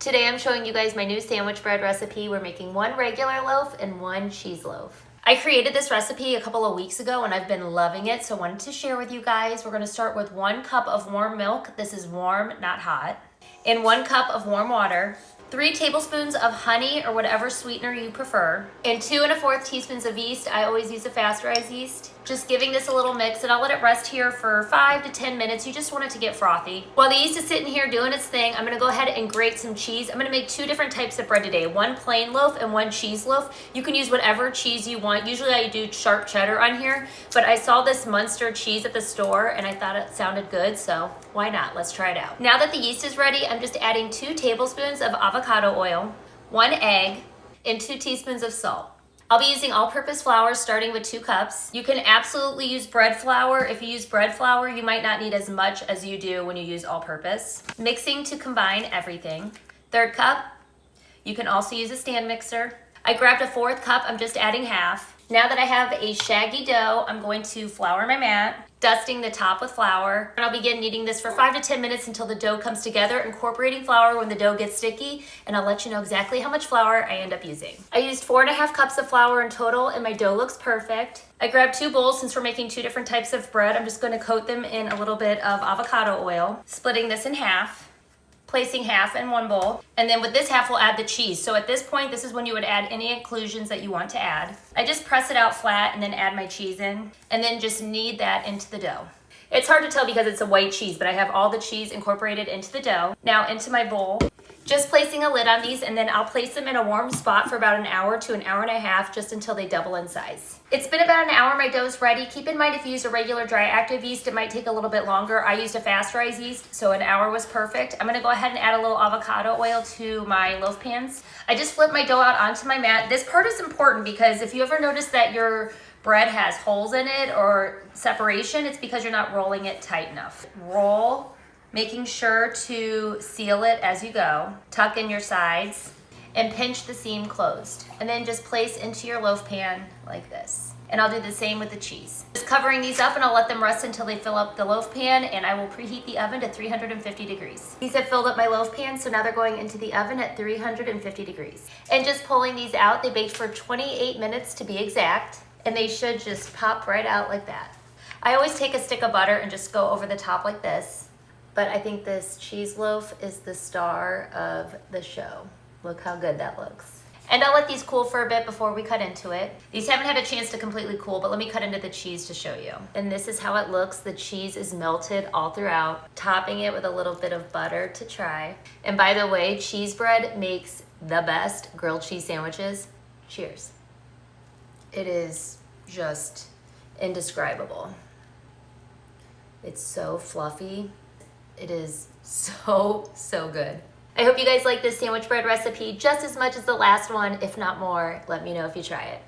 Today I'm showing you guys my new sandwich bread recipe. We're making one regular loaf and one cheese loaf. I created this recipe a couple of weeks ago and I've been loving it, so I wanted to share with you guys. We're gonna start with 1 cup of warm milk. This is warm, not hot. And 1 cup of warm water. 3 tablespoons of honey or whatever sweetener you prefer. And 2 1/4 teaspoons of yeast. I always use a pasteurized yeast. Just giving this a little mix, and I'll let it rest here for 5 to 10 minutes. You just want it to get frothy. While the yeast is sitting here doing its thing, I'm gonna go ahead and grate some cheese. I'm gonna make 2 different types of bread today. 1 plain loaf and 1 cheese loaf. You can use whatever cheese you want. Usually I do sharp cheddar on here, but I saw this Munster cheese at the store and I thought it sounded good, so why not? Let's try it out. Now that the yeast is ready, I'm just adding 2 tablespoons of avocado oil, 1 egg, and 2 teaspoons of salt. I'll be using all-purpose flour starting with 2 cups. You can absolutely use bread flour. If you use bread flour, you might not need as much as you do when you use all-purpose. Mixing to combine everything. 3rd cup, you can also use a stand mixer. I grabbed a 4th cup, I'm just adding half. Now that I have a shaggy dough, I'm going to flour my mat, dusting the top with flour. And I'll begin kneading this for 5 to 10 minutes until the dough comes together, incorporating flour when the dough gets sticky, and I'll let you know exactly how much flour I end up using. I used 4 1/2 cups of flour in total, and my dough looks perfect. I grabbed 2 bowls. Since we're making 2 different types of bread, I'm just gonna coat them in a little bit of avocado oil, splitting this in half, placing half in 1 bowl, and then with this half we'll add the cheese. So at this point, this is when you would add any inclusions that you want to add. I just press it out flat and then add my cheese in, and then just knead that into the dough. It's hard to tell because it's a white cheese, but I have all the cheese incorporated into the dough. Now into my bowl, just placing a lid on these, and then I'll place them in a warm spot for about 1 hour to 1.5 hours, just until they double in size. It's been about 1 hour, my dough's ready. Keep in mind if you use a regular dry active yeast, it might take a little bit longer. I used a pasteurized yeast, so 1 hour was perfect. I'm gonna go ahead and add a little avocado oil to my loaf pans. I just flipped my dough out onto my mat. This part is important because if you ever notice that your bread has holes in it or separation, it's because you're not rolling it tight enough. Roll, making sure to seal it as you go. Tuck in your sides and pinch the seam closed. And then just place into your loaf pan like this. And I'll do the same with the cheese. Just covering these up, and I'll let them rest until they fill up the loaf pan, and I will preheat the oven to 350 degrees. These have filled up my loaf pan, so now they're going into the oven at 350 degrees. And just pulling these out, they baked for 28 minutes to be exact, and they should just pop right out like that. I always take a stick of butter and just go over the top like this, but I think this cheese loaf is the star of the show. Look how good that looks. And I'll let these cool for a bit before we cut into it. These haven't had a chance to completely cool, but let me cut into the cheese to show you. And this is how it looks. The cheese is melted all throughout, topping it with a little bit of butter to try. And by the way, cheese bread makes the best grilled cheese sandwiches. Cheers. It is just indescribable. It's so fluffy. It is so good. I hope you guys like this sandwich bread recipe just as much as the last one, if not more. Let me know if you try it.